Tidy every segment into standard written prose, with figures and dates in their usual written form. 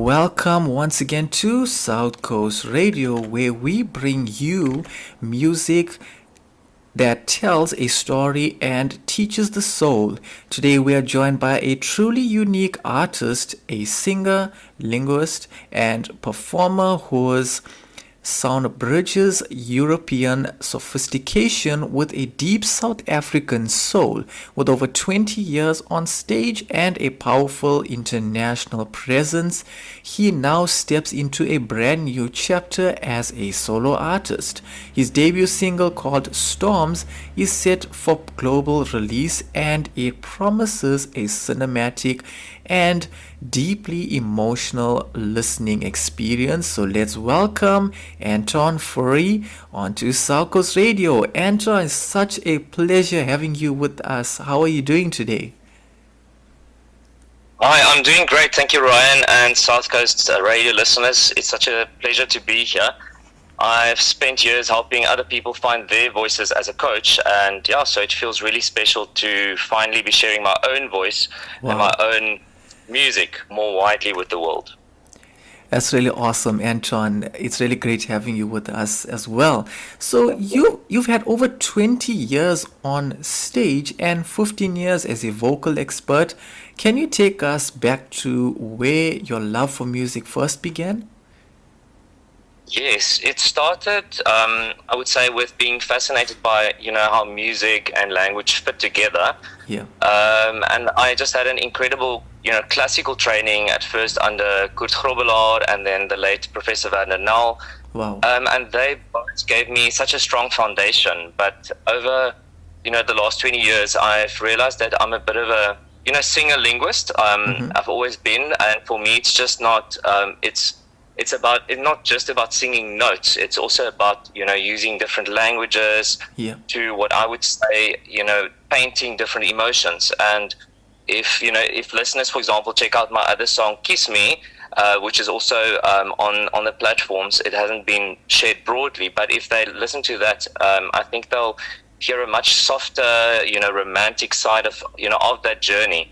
Welcome once again to South Coast Radio, where we bring you music that tells a story and teaches the soul. Today we are joined by a truly unique artist, a singer, linguist, and performer whose sound bridges European sophistication with a deep South African soul. With over 20 years on stage and a powerful international presence, he now steps into a brand new chapter as a solo artist. His debut single called Storms is set for global release and it promises a cinematic and deeply emotional listening experience. So let's welcome Antoine Fourié onto South Coast Radio. Antoine, it's such a pleasure having you with us. How are you doing today? Hi, I'm doing great. Thank you, Ryan, and South Coast Radio listeners. It's such a pleasure to be here. I've spent years helping other people find their voices as a coach, and so it feels really special to finally be sharing my own voice and my own music more widely with the world. That's really awesome, Antoine. It's really great having you with us as well. So you've had over 20 years on stage and 15 years as a vocal expert. Can you take us back to where your love for music first began? Yes, it started, I would say, with being fascinated by, how music and language fit together. Yeah. And I just had an incredible, classical training at first under Kurt Grobbelaar and then the late Professor Werner Nel. Wow. And they both gave me such a strong foundation. But over, the last 20 years, I've realized that I'm a bit of a, singer-linguist. I've always been. And for me, it's just not, it's not just about singing notes. It's also about, using different languages to what I would say, painting different emotions. And if listeners, for example, check out my other song, Kiss Me, which is also on the platforms, it hasn't been shared broadly, but if they listen to that, I think they'll hear a much softer, romantic side of that journey,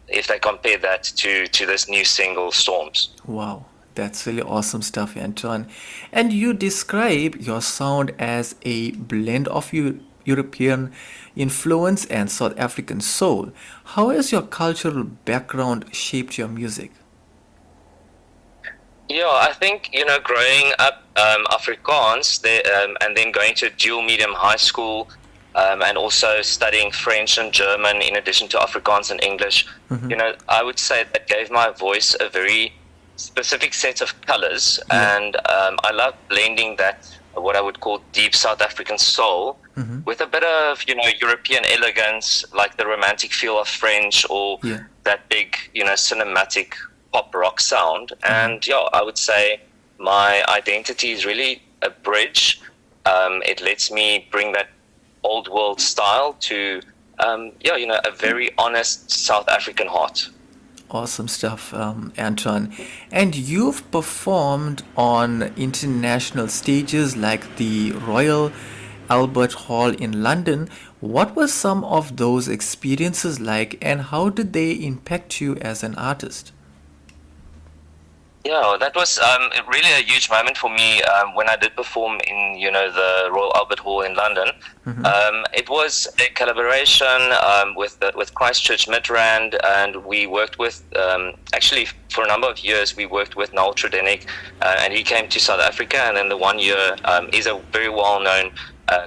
if they compare that to this new single, Storms. Wow. That's really awesome stuff, Antoine. And you describe your sound as a blend of European influence and South African soul. How has your cultural background shaped your music? Yeah, I think, growing up Afrikaans and then going to dual medium high school and also studying French and German in addition to Afrikaans and English, I would say that gave my voice a very specific set of colors, and I love blending that, what I would call deep South African soul, with a bit of European elegance, like the romantic feel of French, or that big cinematic pop rock sound. And I would say my identity is really a bridge. It lets me bring that old world style to a very honest South African heart. Awesome stuff, Antoine. And you've performed on international stages like the Royal Albert Hall in London. What were some of those experiences like, and how did they impact you as an artist? Yeah, that was really a huge moment for me when I did perform in, the Royal Albert Hall in London. It was a collaboration with Christchurch Midrand, and we worked with, actually for a number of years, we worked with Noel Tredenick, and he came to South Africa, and then the 1 year is a very well-known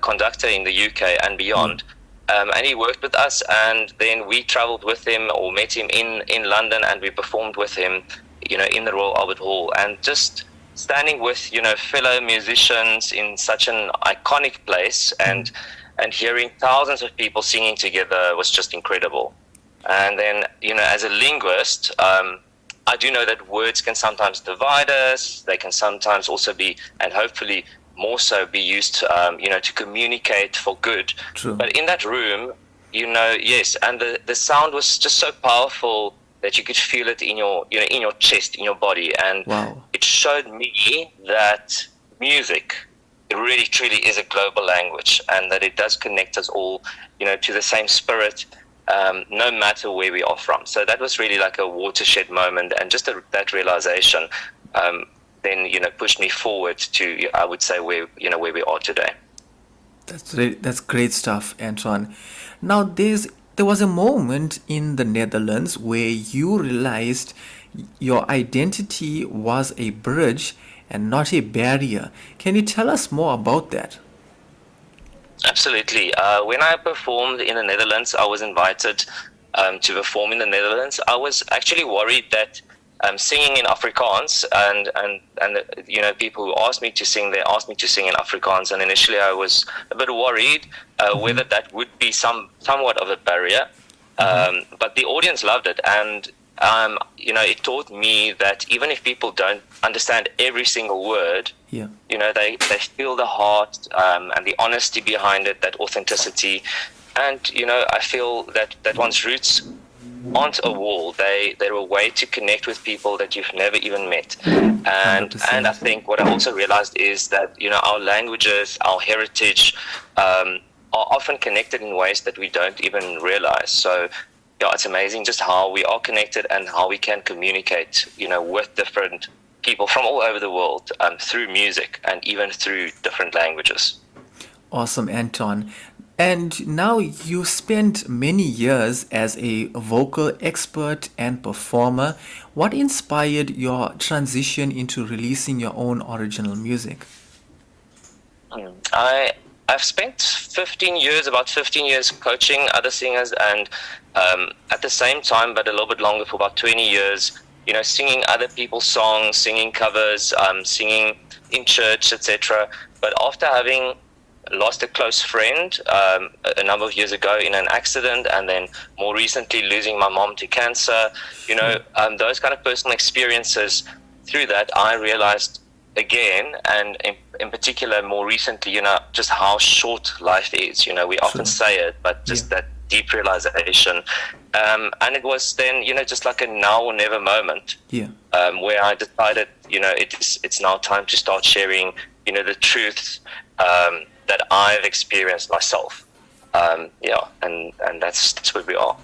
conductor in the UK and beyond. And he worked with us, and then we traveled with him or met him in London, and we performed with him in the Royal Albert Hall, and just standing with, fellow musicians in such an iconic place and hearing thousands of people singing together was just incredible. And then, as a linguist, I do know that words can sometimes divide us. They can sometimes also be, and hopefully more so, be used, to communicate for good. True. But in that room, yes, and the sound was just so powerful that you could feel it in your chest, in your body. And it showed me that music, it really truly is a global language, and that it does connect us all, to the same spirit no matter where we are from. So that was really like a watershed moment, and just that realization then pushed me forward to, I would say, where we are today. That's great stuff, Antoine. Now, there was a moment in the Netherlands where you realized your identity was a bridge and not a barrier. Can you tell us more about that? Absolutely. When I performed in the Netherlands, I was invited to perform in the Netherlands. I was actually worried that singing in Afrikaans, and people who asked me to sing, they asked me to sing in Afrikaans, and initially I was a bit worried whether that would be somewhat of a barrier. But the audience loved it, and it taught me that even if people don't understand every single word, Yeah. they feel the heart and the honesty behind it, that authenticity. And I feel that one's roots aren't a wall. They're a way to connect with people that you've never even met. And 100%. I think what I also realized is that our languages, our heritage, are often connected in ways that we don't even realize. So it's amazing just how we are connected and how we can communicate with different people from all over the world through music and even through different languages. Awesome, Anton. And now you spent many years as a vocal expert and performer. What inspired your transition into releasing your own original music? I've spent about 15 years coaching other singers, and at the same time, but a little bit longer, for about 20 years, singing other people's songs, singing covers, singing in church, etc. But after having lost a close friend a number of years ago in an accident, and then more recently losing my mom to cancer, those kind of personal experiences, through that I realized again, and in particular more recently, just how short life is. We often say it, but just that deep realization. And it was then, just like a now or never moment, where I decided, it's now time to start sharing, the truths that I've experienced myself. And that's where we are.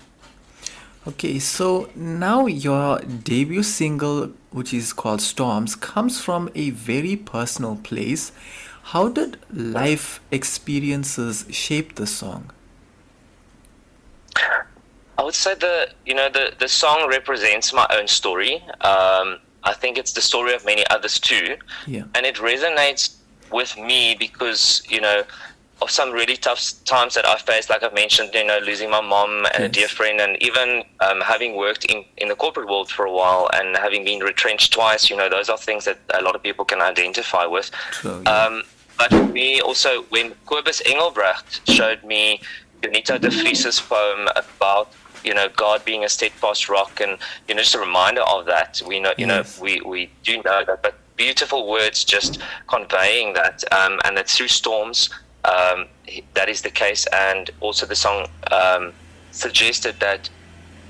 Okay, so now your debut single, which is called Storms, comes from a very personal place. How did life experiences shape the song? I would say the song represents my own story. I think it's the story of many others too. Yeah. And it resonates with me because, of some really tough times that I faced, like I've mentioned, losing my mom and a dear friend, and even having worked in the corporate world for a while and having been retrenched twice, those are things that a lot of people can identify with. True, yeah. But for me also, when Kobus Engelbrecht showed me Jonita de Vries's poem about, God being a steadfast rock, and, just a reminder of that, we know, we do know that, but beautiful words just conveying that, and that through storms, that is the case. And also the song suggested that,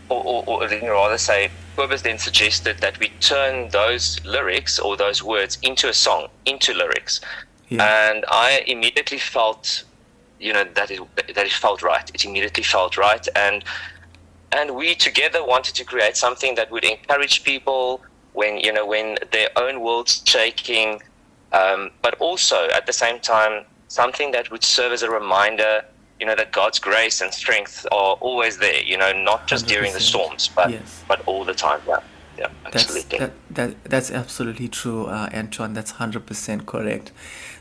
or rather say, Kobus then suggested that we turn those lyrics or those words into a song, into lyrics. Yeah. And I immediately felt, that it felt right. It immediately felt right, and we together wanted to create something that would encourage people when their own world's shaking, but also at the same time something that would serve as a reminder, that God's grace and strength are always there, not just 100%. During the storms, but all the time. Yeah, absolutely. That's absolutely true, Antoine. That's 100% correct.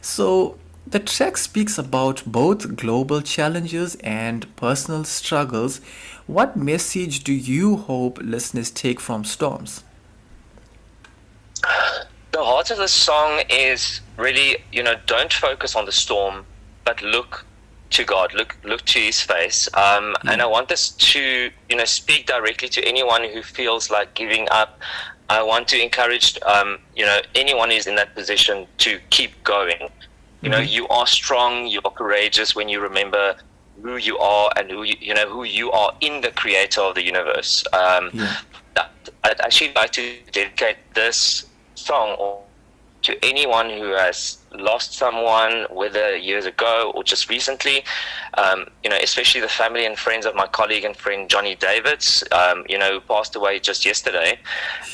So the track speaks about both global challenges and personal struggles. What message do you hope listeners take from storms? The heart of the song is really, don't focus on the storm, but look to God, look to His face. And I want this to, speak directly to anyone who feels like giving up. I want to encourage, anyone who's in that position to keep going. You are strong, you are courageous when you remember who you are and who you are in the Creator of the universe. I'd actually like to dedicate this song to anyone who has lost someone, whether years ago or just recently, especially the family and friends of my colleague and friend Johnny Davids, who passed away just yesterday.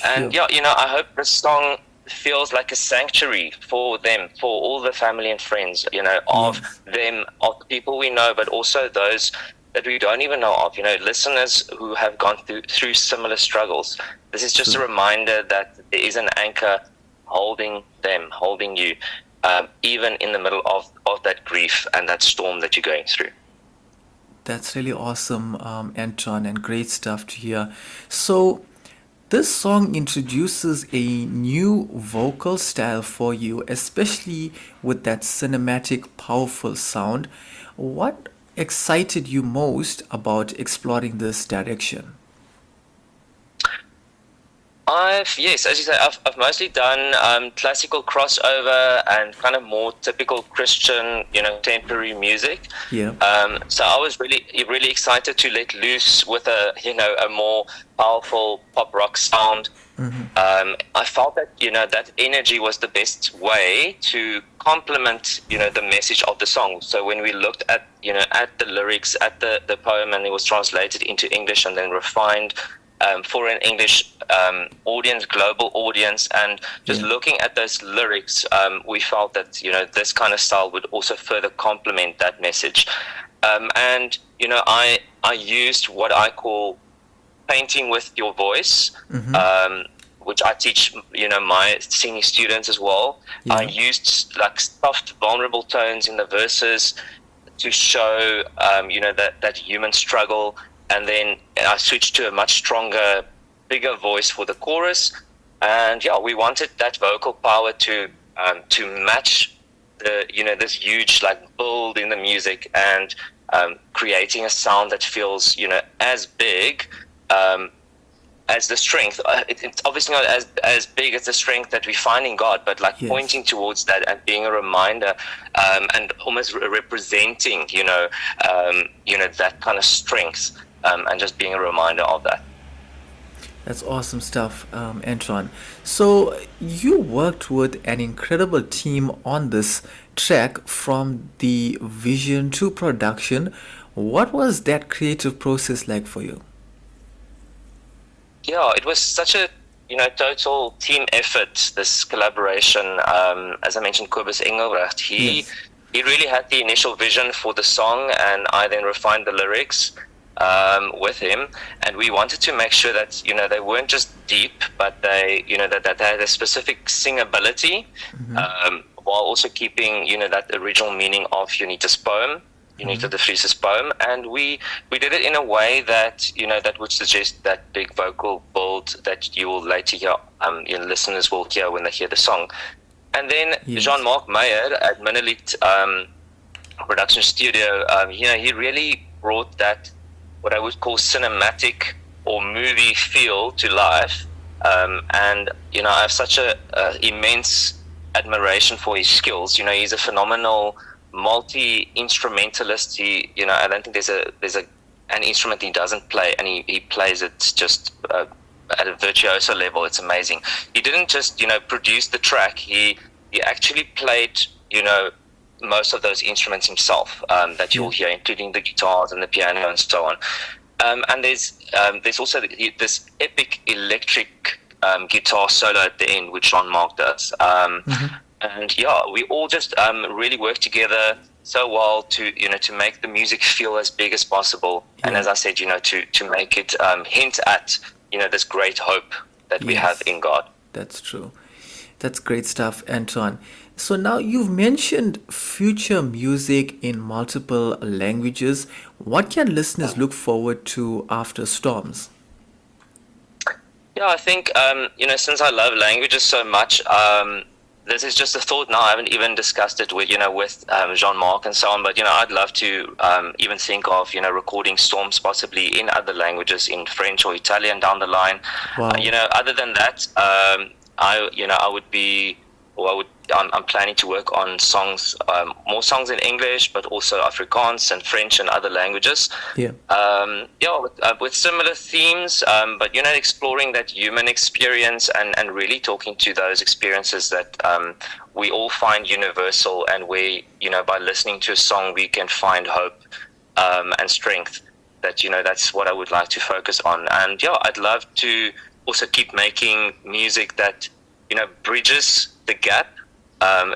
And Sure. I hope this song feels like a sanctuary for them, for all the family and friends, of Yes. them, of the people we know, but also those that we don't even know of, listeners who have gone through similar struggles. This is just a True. reminder that there is an anchor holding them, holding you, even in the middle of that grief and that storm that you're going through. That's really awesome, Anton, and great stuff to hear. So, this song introduces a new vocal style for you, especially with that cinematic, powerful sound. What excited you most about exploring this direction? Yes, as you say, I've mostly done classical crossover and kind of more typical Christian, contemporary music. Yeah. So I was really excited to let loose with a more powerful pop rock sound. I felt that, that energy was the best way to complement, the message of the song. So when we looked at the lyrics, at the poem, and it was translated into English and then refined for an English audience, global audience, and just Yeah. looking at those lyrics, we felt that this kind of style would also further complement that message. And I used what I call painting with your voice, which I teach my singing students as well. I Yeah. used like soft, vulnerable tones in the verses to show that human struggle, and then I switched to a much stronger, bigger voice for the chorus. And we wanted that vocal power to match this huge like build in the music, and creating a sound that feels as big as the strength. It's obviously not as big as the strength that we find in God, but like Yes. pointing towards that and being a reminder, and almost representing, that kind of strength, and just being a reminder of that. That's awesome stuff, Antoine. So, you worked with an incredible team on this track from the vision to production. What was that creative process like for you? Yeah, it was such a total team effort. This collaboration, as I mentioned, Kobus Engelbrecht, he Yes. he really had the initial vision for the song, and I then refined the lyrics with him. And we wanted to make sure that they weren't just deep, but they that they had a specific singability, while also keeping that original meaning of Unita's poem. Unita de Vries's poem, and we did it in a way that that would suggest that big vocal build that you will later hear, your listeners will hear when they hear the song. And then Yes. Jean-Marc Meyer at Monolith Production Studio, he really brought that what I would call cinematic or movie feel to life, and I have such a immense admiration for his skills. He's a phenomenal multi-instrumentalist. I don't think there's an instrument he doesn't play, and he plays it just at a virtuoso level. It's amazing. He didn't just produce the track. He actually played most of those instruments himself, that you'll hear, including the guitars and the piano and so on. And there's also this epic electric guitar solo at the end, which Jean-Marc does. And we all just really work together so well to make the music feel as big as possible. And Yeah. as I said, to make it hint at this great hope that we Yes. have in God. That's true. That's great stuff, Anton. So now you've mentioned future music in multiple languages. What can listeners look forward to after Storms? Yeah, I think since I love languages so much, this is just a thought now. I haven't even discussed it with Jean-Marc and so on. But I'd love to even think of recording Storms possibly in other languages, in French or Italian down the line. Wow. Other than that, I would be, or I would I'm planning to work on songs, more songs in English, but also Afrikaans and French and other languages. Yeah. With similar themes, but exploring that human experience and really talking to those experiences that we all find universal, and where by listening to a song we can find hope and strength. That's what I would like to focus on. And I'd love to also keep making music that bridges the gap,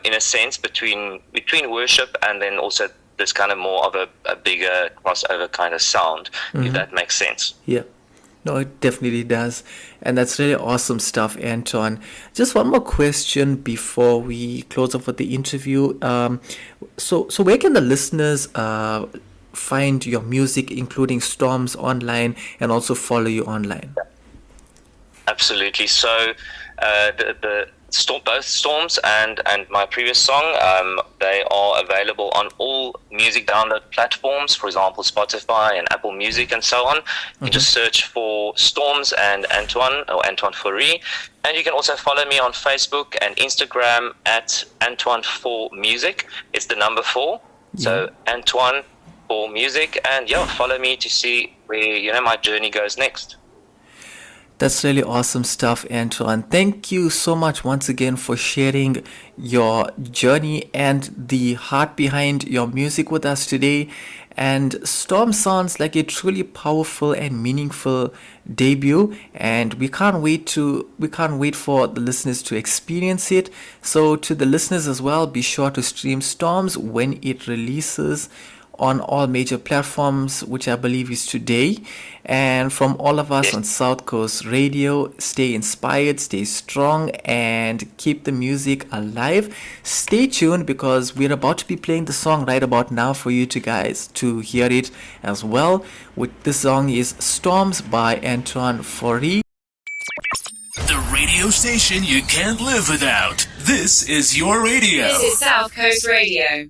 in a sense, between worship and then also this kind of more of a bigger crossover kind of sound, if that makes sense. Yeah. No, it definitely does. And that's really awesome stuff, Anton. Just one more question before we close off with the interview. So where can the listeners find your music, including Storms, online, and also follow you online? Absolutely. So both Storms and my previous song, they are available on all music download platforms, for example, Spotify and Apple Music and so on. You just search for Storms and Antoine, or Antoine Fourié. And you can also follow me on Facebook and Instagram at Antoine for Music. It's the number 4. So Antoine for Music, and follow me to see where my journey goes next. That's really awesome stuff, Antoine. Thank you so much once again for sharing your journey and the heart behind your music with us today. And Storm sounds like a truly powerful and meaningful debut, and we can't wait for the listeners to experience it. So to the listeners as well, be sure to stream Storms when it releases on all major platforms, which I believe is today. And from all of us on South Coast Radio, stay inspired, stay strong, and keep the music alive. Stay tuned, because we're about to be playing the song right about now for you guys to hear it as well. This song is Storms by Antoine Fourié. The radio station you can't live without. This is your radio. This is South Coast Radio.